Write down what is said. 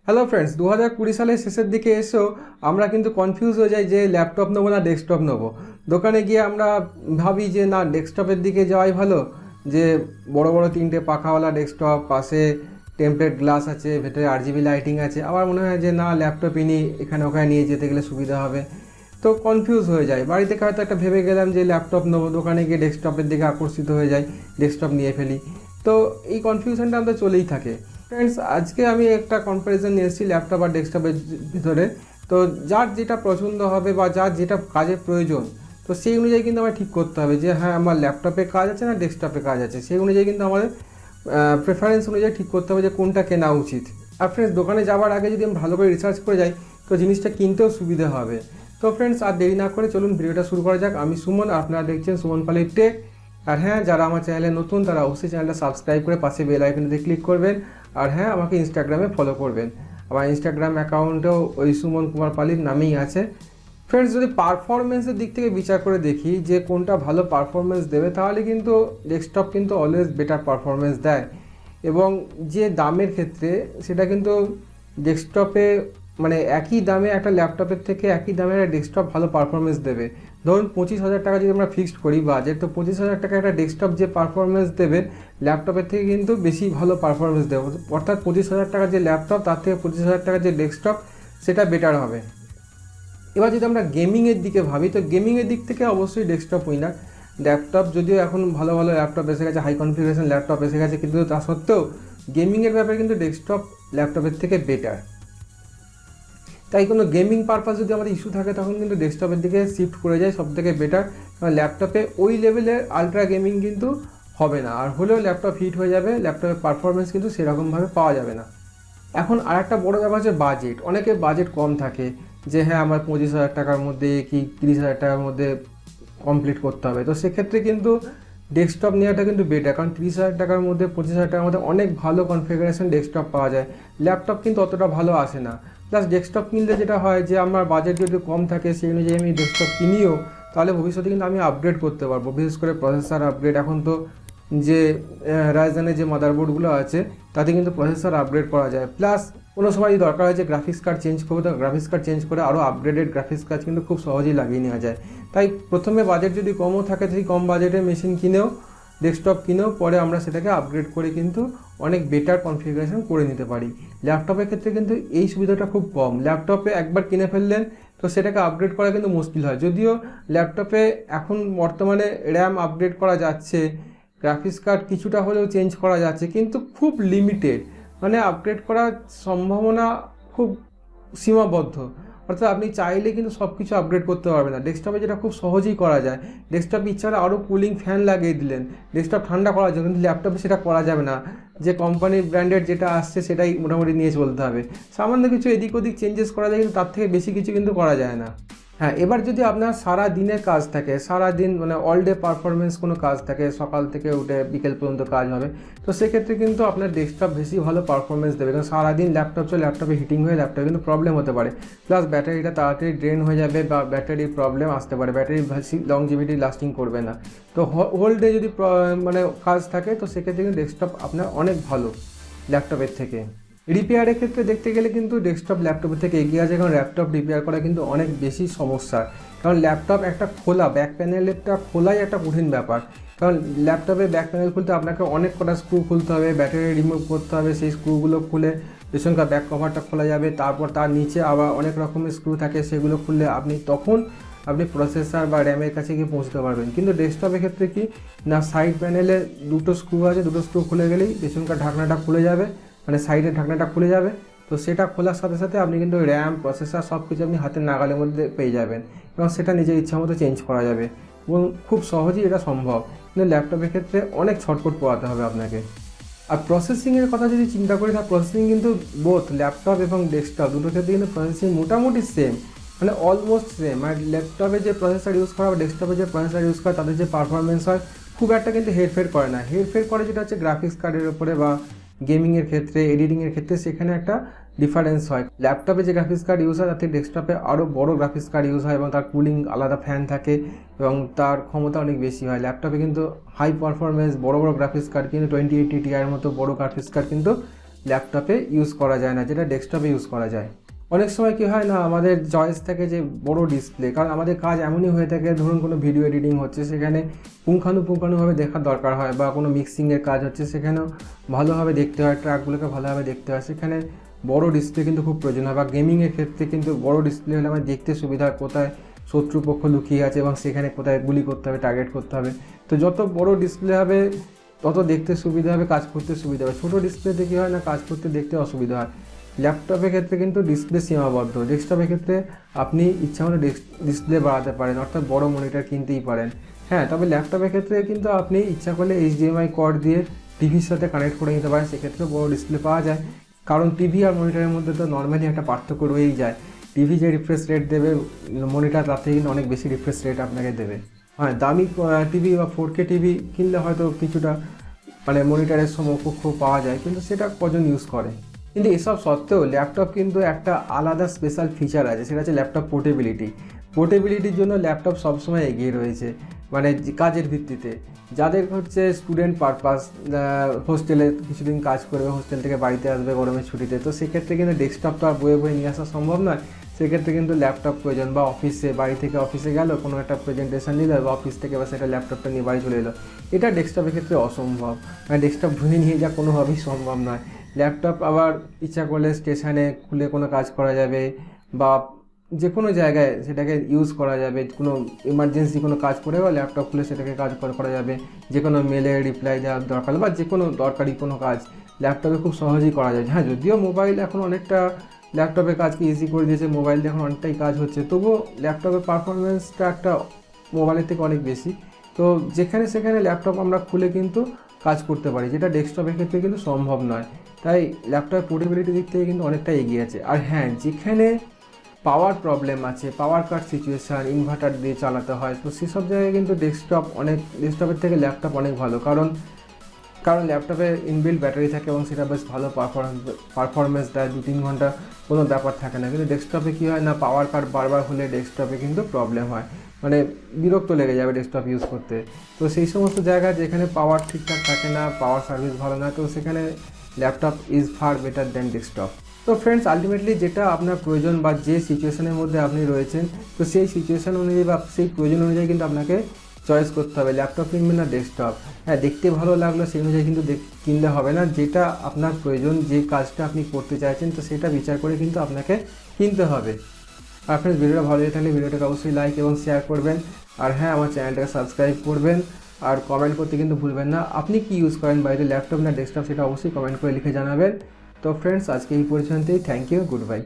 Hello friends, 2020 সালের শেষের দিকে এসেও আমরা কিন্তু কনফিউজ হয়ে যাই যে ল্যাপটপ নেবো না ডেস্কটপ নেবো। দোকানে গিয়ে আমরা ভাবি যে না, ডেস্কটপের দিকে যাওয়াই ভালো, যে বড় বড় 3টে পাখাওয়ালা ডেস্কটপ, পাশে টেমপ্লেট গ্লাস আছে, ভেতরে RGB লাইটিং আছে। আবার মনে হয় যে না, ল্যাপটপই নিই, এখানে ওখানে নিয়ে যেতে গেলে সুবিধা হবে। তো কনফিউজ হয়ে যায়। বাড়ি থেকে হয়তো একটা ভেবে গেলাম যে ল্যাপটপ নেবো, দোকানে গিয়ে ডেস্কটপের দিকে আকর্ষিত হয়ে যাই, ডেস্কটপ নিয়ে ফেলি। তো এই কনফিউশনটা আমাদের চলেই থাকে। ফ্রেন্ডস, আজকে আমি একটা কম্প্যারিজন নিয়ে এসেছি ল্যাপটপ আর ডেস্কটপের ভিতরে। তো যার যেটা পছন্দ হবে বা যার যেটা কাজের প্রয়োজন, তো সেই অনুযায়ী কিন্তু আমার ঠিক করতে হবে যে হ্যাঁ, আমার ল্যাপটপে কাজ আছে না ডেস্কটপে কাজ আছে। সেই অনুযায়ী কিন্তু আমাদের প্রেফারেন্স অনুযায়ী ঠিক করতে হবে যে কোনটা কেনা উচিত। আর ফ্রেন্ডস, দোকানে যাওয়ার আগে যদি আমি ভালো করে রিসার্চ করে যাই, তো জিনিসটা কিনতেও সুবিধা হবে। তো ফ্রেন্ডস, আর দেরি না করে চলুন ভিডিওটা শুরু করা যাক। আমি সুমন, আপনারা দেখছেন সুমন পালিত টেক। আর হ্যাঁ, যারা আমার চ্যানেলে নতুন তারা অবশ্যই চ্যানেলটা সাবস্ক্রাইব করে পাশে বেল আইকনটিতে ক্লিক করবেন। আর হ্যাঁ, আমাকে ইনস্টাগ্রামে ফলো করবেন। আমার ইনস্টাগ্রাম অ্যাকাউন্টেও ওই সুমন কুমার পালিত নামেই আছে। ফ্রেন্ডস, যদি পারফরমেন্সের দিক থেকে বিচার করে দেখি যে কোনটা ভালো পারফরমেন্স দেবে, তাহলে কিন্তু ডেস্কটপ কিন্তু অলওয়েজ বেটার পারফরমেন্স দেয়। এবং যে দামের ক্ষেত্রে, সেটা কিন্তু ডেস্কটপে মানে একই দামে একটা ল্যাপটপের থেকে একই দামের একটা ডেস্কটপ ভালো পারফরমেন্স দেবে। ধরুন 25,000 টাকা যদি আমরা ফিক্সড করি বাজেট, তো 25,000 টাকা একটা ডেস্কটপ যে পারফরমেন্স দেবে ল্যাপটপের থেকে কিন্তু বেশি ভালো পারফরমেন্স দেবে। অর্থাৎ 25,000 টাকার যে ল্যাপটপ, তার থেকে 25,000 টাকার যে ডেস্কটপ, সেটা বেটার হবে। এবার যদি আমরা গেমিংয়ের দিকে ভাবি, তো গেমিংয়ের দিক থেকে অবশ্যই ডেস্কটপ উইনার। ল্যাপটপ যদিও এখন ভালো ভালো ল্যাপটপ এসে গেছে, হাই কনফিগারেশন ল্যাপটপ এসে গেছে, কিন্তু তা সত্ত্বেও গেমিংয়ের ব্যাপারে কিন্তু ডেস্কটপ ল্যাপটপের থেকে বেটার। তাই কোনো গেমিং পারপাস যদি আমাদের ইস্যু থাকে, তখন কিন্তু ডেস্কটপের দিকে শিফট করে যায় সব থেকে বেটার। কারণ ল্যাপটপে ওই লেভেলের আলট্রা গেমিং কিন্তু হবে না, আর হলেও ল্যাপটপ হিট হয়ে যাবে, ল্যাপটপের পারফরমেন্স কিন্তু সেরকমভাবে পাওয়া যাবে না। এখন আর একটা বড়ো ব্যাপার হচ্ছে বাজেট। অনেকের বাজেট কম থাকে, যে হ্যাঁ, আমার 25,000 টাকার মধ্যে কি 30,000 টাকার মধ্যে কমপ্লিট করতে হবে। তো সেক্ষেত্রে কিন্তু ডেস্কটপ নেওয়াটা কিন্তু বেটার, কারণ 30,000 টাকার মধ্যে 25,000 টাকার মধ্যে অনেক ভালো কনফিগারেশন ডেস্কটপ পাওয়া যায়। ল্যাপটপ কিন্তু অতটা ভালো আসে না। প্লাস ডেস্কটপ কিনলে যেটা হয় যে আমার বাজেট যদি কম থাকে, সেই অনুযায়ী আমি ডেস্কটপ কিনিও, তাহলে ভবিষ্যতে কিন্তু আমি আপগ্রেড করতে পারবো। বিশেষ করে প্রসেসর আপগ্রেড, এখন তো যে রাইজেনের যে মাদারবোর্ডগুলো আছে, তাতে কিন্তু প্রসেসর আপগ্রেড করা যায়। প্লাস কোনো সময় যদি দরকার হয় যে গ্রাফিক্স কার্ড চেঞ্জ করবো, তো গ্রাফিক্স কার্ড চেঞ্জ করে আরও আপগ্রেডেড গ্রাফিক্স কার্ড কিন্তু খুব সহজেই লাগিয়ে নেওয়া যায়। তাই প্রথমে বাজেট যদি কমও থাকে, সেই কম বাজেটের মেশিন কিনেও, ডেস্কটপ কিনেও পরে আমরা সেটাকে আপগ্রেড করে কিন্তু অনেক বেটার কনফিগারেশন করে নিতে পারি। ল্যাপটপের ক্ষেত্রে কিন্তু এই সুবিধাটা খুব কম। ল্যাপটপে একবার কিনে ফেললেন, তো সেটাকে আপগ্রেড করা কিন্তু মুশকিল হয়। যদিও ল্যাপটপে এখন বর্তমানে র্যাম আপগ্রেড করা যাচ্ছে, গ্রাফিক্স কার্ড কিছুটা হলেও চেঞ্জ করা যাচ্ছে, কিন্তু খুব লিমিটেড, মানে আপগ্রেড করার সম্ভাবনা খুব সীমাবদ্ধ। অর্থাৎ আপনি চাইলে কিন্তু সব কিছু আপগ্রেড করতে পারবেন না। ডেস্কটপে যেটা খুব সহজেই করা যায়, ডেস্কটপ ইচ্ছা হলে আরও কুলিং ফ্যান লাগিয়ে দিলেন, ডেস্কটপ ঠান্ডা করার জন্য, কিন্তু ল্যাপটপে সেটা করা যাবে না। যে কোম্পানির ব্র্যান্ডেড যেটা আসছে সেটাই মোটামুটি নিয়ে চলতে হবে। সামান্য কিছু এদিক ওদিক চেঞ্জেস করা যায়, কিন্তু তার থেকে বেশি কিছু কিন্তু করা যায় না। হ্যাঁ, এবার যদি আপনার সারা দিনের কাজ থাকে, সারা দিন মানে অল ডে পারফরমেন্স কোনো কাজ থাকে, সকাল থেকে উঠে বিকেল পর্যন্ত কাজ হবে, তো সেক্ষেত্রে কিন্তু আপনার ডেস্কটপ বেশি ভালো পারফরমেন্স দেবে। কারণ সারাদিন ল্যাপটপ চলে, ল্যাপটপে হিটিং হয়ে ল্যাপটপে কিন্তু প্রবলেম হতে পারে। প্লাস ব্যাটারিটা তাড়াতাড়ি ড্রেন হয়ে যাবে, বা ব্যাটারির প্রবলেম আসতে পারে, ব্যাটারি বেশি লংজিভিটি লাস্টিং করবে না। তো হোল ডে যদি মানে কাজ থাকে, তো সেক্ষেত্রে কিন্তু ডেস্কটপ আপনার অনেক ভালো ল্যাপটপের থেকে। রিপেয়ারের ক্ষেত্রে দেখতে গেলে কিন্তু ডেস্কটপ ল্যাপটপের থেকে এগিয়ে আছে, কারণ ল্যাপটপ রিপেয়ার করা কিন্তু অনেক বেশি সমস্যা। কারণ ল্যাপটপ একটা খোলা, ব্যাক প্যানেলটা খোলাই একটা কঠিন ব্যাপার। কারণ ল্যাপটপে ব্যাক প্যানেল খুলতে আপনাকে অনেক কটা স্ক্রু খুলতে হবে, ব্যাটারি রিমুভ করতে হবে, সেই স্ক্রুগুলো খুলে পেছনকার ব্যাক কভারটা খোলা যাবে। তারপর তার নিচে আবার অনেক রকমের স্ক্রু থাকে, সেগুলো খুললে আপনি প্রসেসর বা র্যামের কাছে গিয়ে পৌঁছতে পারবেন। কিন্তু ডেস্কটপের ক্ষেত্রে কি না, সাইড প্যানেলে দুটো স্ক্রু আছে, দুটো স্ক্রু খুলে গেলেই পেছনকার ঢাকনাটা খুলে যাবে, মানে সাইডের ঢাকনাটা খুলে যাবে। তো সেটা খোলার সাথে সাথে আপনি কিন্তু র্যাম, প্রসেসর সব কিছু আপনি হাতের নাগালের মধ্যে পেয়ে যাবেন, এবং সেটা নিজের ইচ্ছা মতো চেঞ্জ করা যাবে, এবং খুব সহজেই এটা সম্ভব। কিন্তু ল্যাপটপের ক্ষেত্রে অনেক ছটফট পোয়াতে হবে আপনাকে। আর প্রসেসিংয়ের কথা যদি চিন্তা করি, তার প্রসেসিং কিন্তু বোথ ল্যাপটপ এবং ডেস্কটপ দুটোর ক্ষেত্রে কিন্তু প্রসেসিং মোটামুটি সেম, মানে অলমোস্ট সেম। আর ল্যাপটপে যে প্রসেসর ইউজ করা বা ডেস্কটপে যে প্রসেসর ইউজ করে, তাদের যে পারফরমেন্স হয় খুব একটা কিন্তু হেরফের করে না। হেরফের করে যেটা হচ্ছে গ্রাফিক্স কার্ডের উপরে বা গেমিংয়ের ক্ষেত্রে, এডিটিংয়ের ক্ষেত্রে, সেখানে একটা ডিফারেন্স হয়। ল্যাপটপে যে গ্রাফিক্স কার্ড ইউজ হয়, তাতে ডেস্কটপে আরও বড় গ্রাফিক্স কার্ড ইউজ হয়, এবং তার কুলিং আলাদা ফ্যান থাকে, এবং তার ক্ষমতা অনেক বেশি হয়। ল্যাপটপে কিন্তু হাই পারফরমেন্স বড় বড় গ্রাফিক্স কার্ড, কিন্তু 2080 Ti মতো বড় গ্রাফিক্স কার্ড কিন্তু ল্যাপটপে ইউজ করা যায় না, যেটা ডেস্কটপে ইউজ করা যায়। অনেক সময় কী হয় না, আমাদের চয়েস থাকে যে বড় ডিসপ্লে, কারণ আমাদের কাজ এমনই হয়ে থাকে, ধরুন কোনো ভিডিও এডিটিং হচ্ছে সেখানে পুঙ্খানুপুঙ্খানুভাবে দেখার দরকার হয়, বা কোনো মিক্সিংয়ের কাজ হচ্ছে সেখানেও ভালোভাবে দেখতে হয়, ট্র্যাকগুলোকে ভালোভাবে দেখতে হয়, সেখানে বড় ডিসপ্লে কিন্তু খুব প্রয়োজন হয়। বা গেমিংয়ের ক্ষেত্রে কিন্তু বড় ডিসপ্লে হলে আমার দেখতে সুবিধা হয়, কোথায় শত্রুপক্ষ লুকিয়ে আছে এবং সেখানে কোথায় গুলি করতে হবে, টার্গেট করতে হবে। তো যত বড় ডিসপ্লে হবে তত দেখতে সুবিধা হবে, কাজ করতে সুবিধা হবে। ছোটো ডিসপ্লেতে কী হয় না, কাজ করতে দেখতে অসুবিধা হয়। ল্যাপটপের ক্ষেত্রে কিন্তু ডিসপ্লে সীমাবদ্ধ, ডেস্কটপের ক্ষেত্রে আপনি ইচ্ছা মতো ডিসপ্লে বাড়াতে পারেন, অর্থাৎ বড় মনিটর কিনতেই পারেন। হ্যাঁ, তবে ল্যাপটপের ক্ষেত্রে কিন্তু আপনি ইচ্ছা করলে HDMI কর্ড দিয়ে টিভির সাথে কানেক্ট করে নিতে পারেন, সেক্ষেত্রে বড় ডিসপ্লে পাওয়া যায়। কারণ টিভি আর মনিটরের মধ্যে তো নর্মালি একটা পার্থক্য রয়েই যায়। টিভি যে রিফ্রেশ রেট দেবে, মনিটর তার থেকে কিন্তু অনেক বেশি রিফ্রেশ রেট আপনাকে দেবে। হ্যাঁ, দামি টিভি বা 4K টিভি কিনলে হয়তো কিছুটা মানে মনিটরের সমকক্ষ পাওয়া যায়, কিন্তু সেটা কজন ইউজ করে। কিন্তু এসব সত্ত্বেও ল্যাপটপ কিন্তু একটা আলাদা স্পেশাল ফিচার আছে, সেটা হচ্ছে ল্যাপটপ পোর্টেবিলিটির জন্য ল্যাপটপ সবসময় এগিয়ে রয়েছে, মানে কাজের ভিত্তিতে। যাদের হচ্ছে স্টুডেন্ট পারপাস, হোস্টেলে কিছুদিন কাজ করবে, হোস্টেল থেকে বাড়িতে আসবে গরমের ছুটিতে, তো সেক্ষেত্রে কিন্তু ডেস্কটপ তো আর বয়ে বয়ে নিয়ে আসা সম্ভব নয়, সেক্ষেত্রে কিন্তু ল্যাপটপ প্রয়োজন। বা অফিসে, বাড়ি থেকে অফিসে গেল, কোনো একটা প্রেজেন্টেশন নিল, বা অফিস থেকে বা সেটা ল্যাপটপটা নিয়ে বাড়ি চলে এলো, এটা ডেস্কটপের ক্ষেত্রে অসম্ভব, মানে ডেস্কটপ ধুয়ে নিয়ে যা কোনোভাবেই সম্ভব নয়। ল্যাপটপ আবার ইচ্ছা করলে স্টেশনে খুলে কোনো কাজ করা যাবে, বা যে কোনো জায়গায় সেটাকে ইউজ করা যাবে। কোনো ইমার্জেন্সি কোনো কাজ করে বা ল্যাপটপ খুলে সেটাকে কাজ করা যাবে। যে কোনো মেলে রিপ্লাই দেওয়ার দরকার বা যে কোনো দরকারি কোনো কাজ ল্যাপটপে খুব সহজেই করা যায়। হ্যাঁ, যদিও মোবাইল এখন অনেকটা ল্যাপটপের কাজকে ইজি করে দিয়েছে, মোবাইল দিয়ে এখন অনেকটাই কাজ হচ্ছে, তবুও ল্যাপটপের পারফরমেন্সটা একটা মোবাইলের থেকে অনেক বেশি। তো যেখানে সেখানে ল্যাপটপ আমরা খুলে কিন্তু কাজ করতে পারি, যেটা ডেস্কটপের ক্ষেত্রে কিন্তু সম্ভব নয়। তাই ল্যাপটপের পোর্টেবিলিটির দিক থেকে কিন্তু অনেকটা এগিয়ে আছে। আর হ্যাঁ, যেখানে পাওয়ার প্রবলেম আছে, পাওয়ার কাট সিচুয়েশান, ইনভার্টার দিয়ে চালাতে হয়, তো সেসব জায়গায় কিন্তু ডেস্কটপের থেকে ল্যাপটপ অনেক ভালো। কারণ ল্যাপটপে ইনবিল্ট ব্যাটারি থাকে এবং সেটা বেশ ভালো পারফরমেন্স দেয়, 2-3 ঘন্টা কোনো ব্যাপার থাকে না। কিন্তু ডেস্কটপে কী হয় না, পাওয়ার কাট বারবার হলে ডেস্কটপে কিন্তু প্রবলেম হয়, মানে বিরক্ত লেগে যাবে ডেস্কটপ ইউজ করতে। তো সেই সমস্ত জায়গায় যেখানে পাওয়ার ঠিকঠাক থাকে না, পাওয়ার সার্ভিস ভালো না, তো সেখানে laptop is far better then desktop. তো ফ্রেন্ডস, আলটিমেটলি যেটা আপনার প্রয়োজন বা যে সিচুয়েশনের মধ্যে আপনি রয়েছেন, তো সেই সিচুয়েশন অনুযায়ী বা সেই প্রয়োজন অনুযায়ী কিন্তু আপনাকে চয়েস করতে হবে, ল্যাপটপ কিনবেন না ডেস্কটপ। হ্যাঁ, দেখতে ভালো লাগলো সেই অনুযায়ী কিন্তু কিনলে হবে না, যেটা আপনার প্রয়োজন, যে কাজটা আপনি করতে চাইছেন, তো সেটা বিচার করে কিন্তু আপনাকে কিনতে হবে। আর ফ্রেন্ডস, ভিডিওটা ভালো লেগে থাকলে ভিডিওটাকে অবশ্যই লাইক এবং শেয়ার করবেন। আর হ্যাঁ, আমার চ্যানেলটাকে সাবস্ক্রাইব করবেন, আর কমেন্ট করতে কিন্তু ভুলবেন না। আপনি কি ইউজ করেন বাড়িতে, ল্যাপটপ না ডেস্কটপ, সেটা অবশ্যই কমেন্ট করে লিখে জানাবেন। তো ফ্রেন্ডস, আজকে এই পর্যন্তই। Thank you, good by.